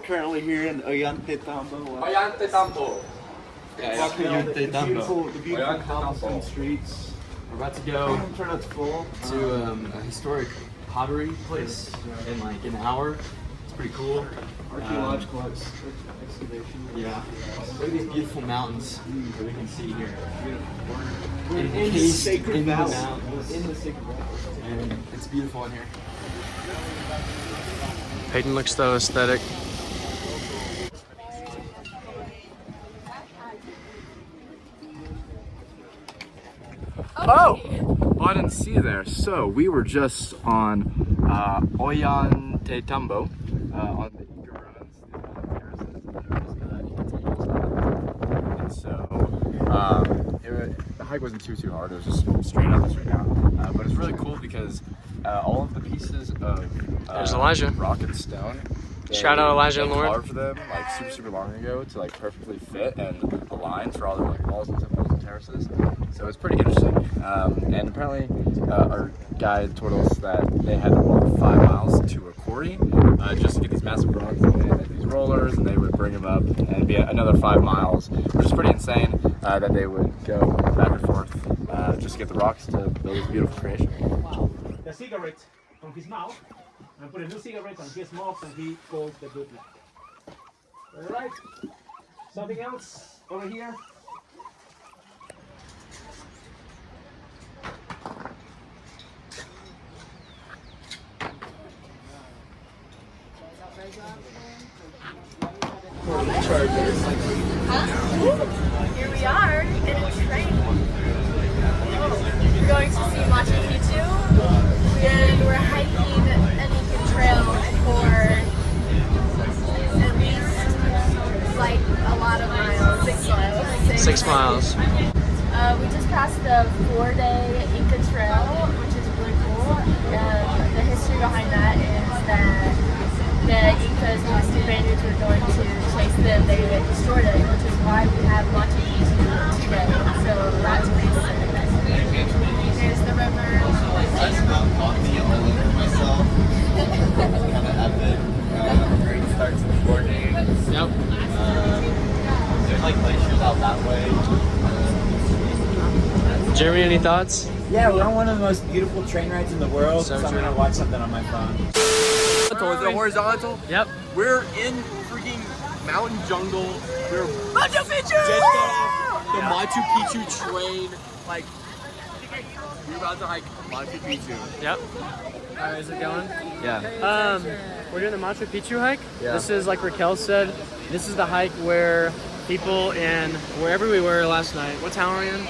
currently here in Ollantaytambo. Ollantaytambo. Walking around the beautiful cobblestone streets. We're about to go Turn out full. to a historic pottery place in like an hour. It's pretty cool. Archaeological excavation. Yeah. Look at these beautiful mountains that we can see here. We're in the Encased sacred in the valley. mountains. In the sacred valley. And it's beautiful in here. Peyton looks so aesthetic. Oh, I didn't see you there. So we were just on Ollantaytambo on the Inca ruins, and so the hike wasn't too hard. It was just straight up and straight down. But it's really cool because all of the pieces of There's Elijah. rock and stone. Shout out Elijah and they Lauren. carved them like super long ago to like perfectly fit and align for all the like walls and temples and terraces. So it's pretty interesting. And apparently our guide told us that they had to walk 5 miles to a quarry just to get these massive rocks. And they had these rollers, and they would bring them up, and it'd be another 5 miles, which is pretty insane. That they would go back and forth just to get the rocks to build this beautiful creation. The cigarette from his mouth and put a new cigarette on his mouth, and he calls the good luck. Alright, something else over here? Here we are in a train. We're going to see Machu Picchu, and we're hiking an Inca trail for at least like a lot of miles. 6 miles. 6 miles. We just passed the 4-day Inca trail, which is really cool. The history behind that is that the Incas, when the Spaniards were going to chase them, they destroyed it, which is why we have Machu Picchu today. So that's amazing. Here's the river. I spilled coffee all over myself. Kind of epic. Great start to the morning. Yep. There's like glaciers out that way. Jeremy, any thoughts? Yeah, we're on one of the most beautiful train rides in the world, so I'm true. gonna watch something on my phone. Is it horizontal? Yep. We're in freaking mountain jungle. We're Machu Picchu! just got off the Machu Picchu train. Like, we're about to hike Machu Picchu. Yep. Alright, is it going? Yeah. We're doing the Machu Picchu hike. Yeah. This is, like Raquel said, this is the hike where people in wherever we were last night. What town were we in?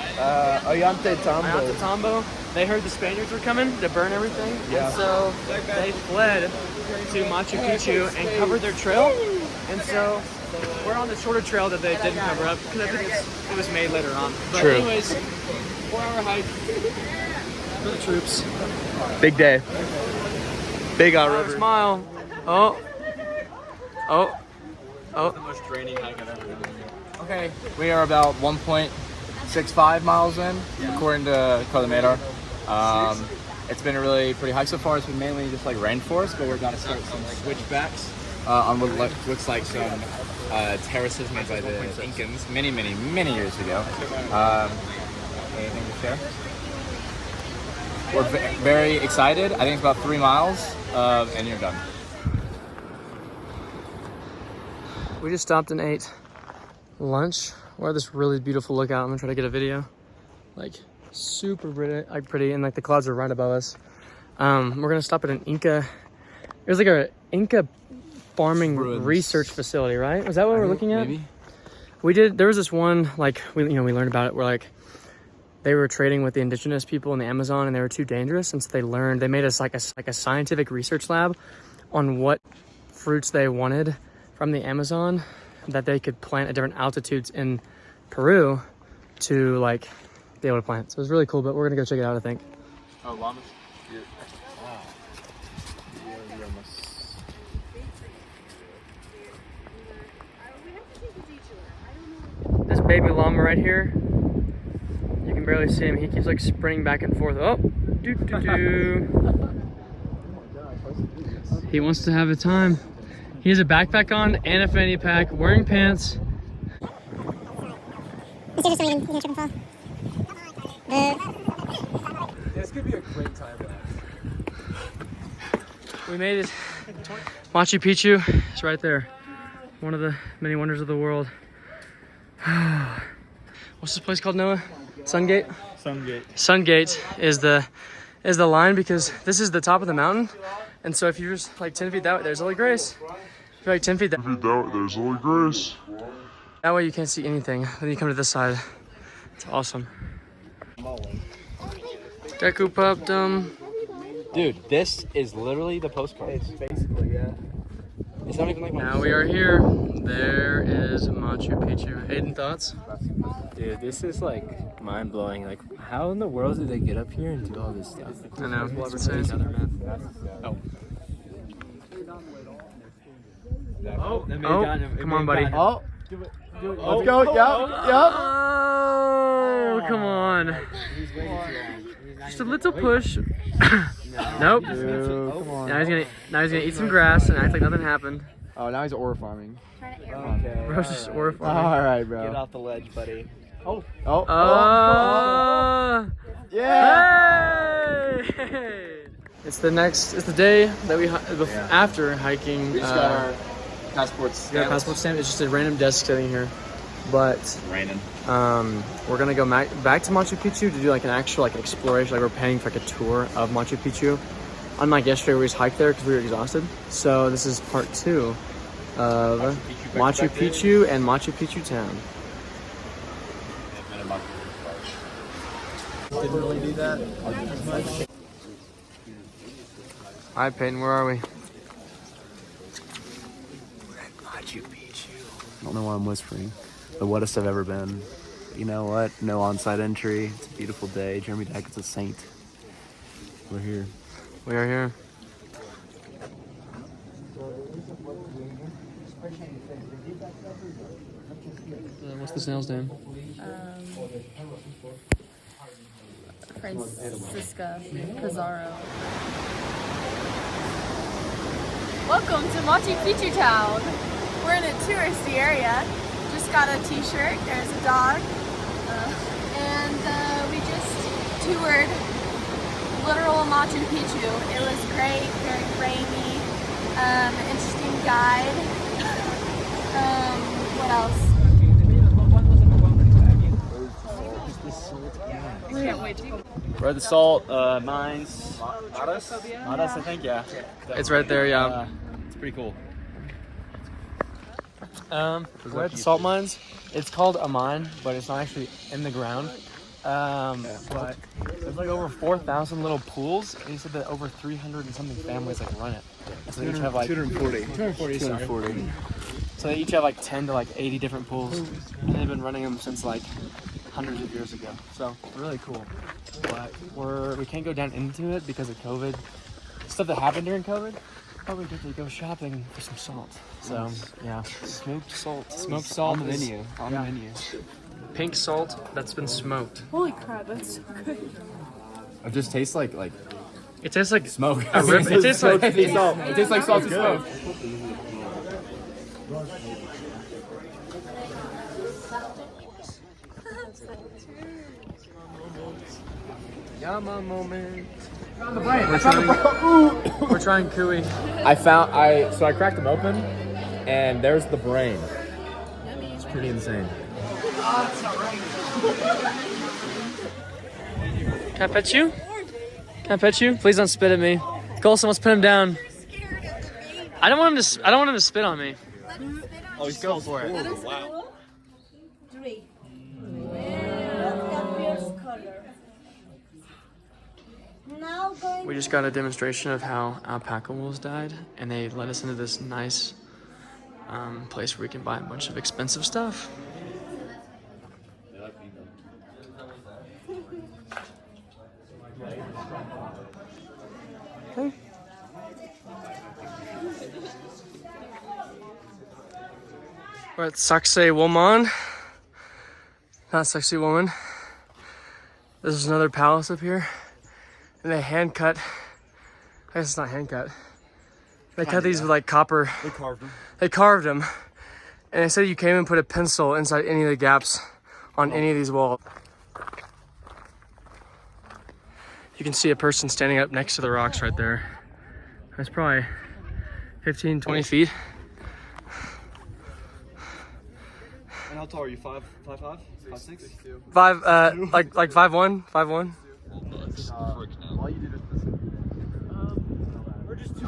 Ollantaytambo. They heard the Spaniards were coming to burn everything, and so they fled to Machu Picchu and covered their trail. And so we're on the shorter trail that they didn't cover up because I think it was made later on. But True. Anyways, 4-hour hike for the troops. Big day. Big River. Smile. Oh. The most draining hike I've ever done. Okay, we are about 1.65 miles in, according to Colomadar. It's been a really pretty hike so far. It's been mainly just like rainforest, but we're going to start some switchbacks on what looks like some terraces made by the Incans many years ago. Anything to share? We're very excited. I think it's about 3 miles, and you're done. We just stopped and ate lunch. We're at this really beautiful lookout. I'm gonna try to get a video. Like super pretty, and like the clouds are right above us. We're gonna stop at an Inca. It was like a Inca farming research facility, right? Was that what we're looking at? Maybe. We did. There was this one like we learned about it. Where like they were trading with the indigenous people in the Amazon, and they were too dangerous, and so they made us like a scientific research lab on what fruits they wanted from the Amazon that they could plant at different altitudes in Peru to like be able to plant. So it was really cool, but we're gonna go check it out, I think. Oh, llamas. This baby llama right here, you can barely see him. He keeps like sprinting back and forth. Oh, doo. He wants to have a time. He has a backpack on and a fanny pack, wearing pants. This could be a great time lapse. We made it. Machu Picchu is right there. One of the many wonders of the world. What's this place called, Noah? Sungate? Sungate. Sungate is the line because this is the top of the mountain. And so if you're just like 10 feet that way, there's Holy Grace. If you're like 10 feet that way, There's Holy Grace. that way you can't see anything. Then you come to this side. It's awesome. Deku Puppdom. Dude, this is literally the postcard. It's basically, yeah. It's not even like Now we are here. There is Machu Picchu. Hayden, thoughts? Dude, this is like mind blowing. Like, how in the world did they get up here and do all this stuff? I know. It's insane. Oh, Come on, buddy. Oh, Let's go. Yup. Oh, come on. Just a little push. Nope. Come on. Now he's gonna eat some grass and act like nothing happened. oh, now he's ore farming. Bro's just horrifying. All right, bro. Get off the ledge, buddy. Oh. Yeah. Hey! It's the day that we after hiking. We just got our passports. we got a passport stamp. It's just a random desk sitting here, but Raining. we're gonna go back to Machu Picchu to do like an actual like exploration. Like we're paying for like a tour of Machu Picchu. Unlike yesterday, we just hiked there because we were exhausted. So this is part 2 of Machu Picchu and Machu Picchu town. Didn't really do that as much. All right, Peyton, where are we? Machu Picchu. I don't know why I'm whispering. The wettest I've ever been. But you know what? No on-site entry. It's a beautiful day. Jeremy Dackett's a saint. We're here. We are here. What's the snail's name? Francisca Pizarro. Welcome to Machu Picchu town. We're in a touristy area. Just got a t-shirt, there's a dog. And we just toured literal Machu Picchu. It was great, very rainy, interesting guide. What else? We're at the salt mines. Madas, I think, yeah. It's right there, yeah. It's pretty cool. We're at the salt mines. It's called a mine, but it's not actually in the ground. But there's like over 4,000 little pools, and he said that over 300 and something families like run it. So they each have like 240. So they each have like 10 to like 80 different pools, and they've been running them since like hundreds of years ago. So really cool. But we can't go down into it because of COVID. Stuff that happened during COVID. But we get to go shopping for some salt. So yeah, smoked salt On the is- menu. On the menu. Pink salt that's been smoked. Holy crap, that's so good. It just tastes like It tastes like smoke. a rib. It tastes like salt. It tastes like salty smoke. Yama moment. The brain. We're trying cuy. So I cracked them open, and there's the brain. It's pretty insane. Can I pet you? Can I pet you? Please don't spit at me. Colson, let's put him down. I don't want him to spit on me. Oh, he's go for it. Wow. 3. Now going. We just got a demonstration of how alpaca wolves died, and they led us into this nice place where we can buy a bunch of expensive stuff. Okay. We're at Sacsay Woman. Not Sexy Woman. This is another palace up here. And they hand cut, I guess it's not hand cut, They cut these with like copper. They carved them. They carved them, and they said you can't even put a pencil inside any of the gaps on any of these walls. You can see a person standing up next to the rocks right there. That's probably 15, 20 feet. And how tall are you? 5'5"? 5'6"? Like 5'1", 5'1". We're just too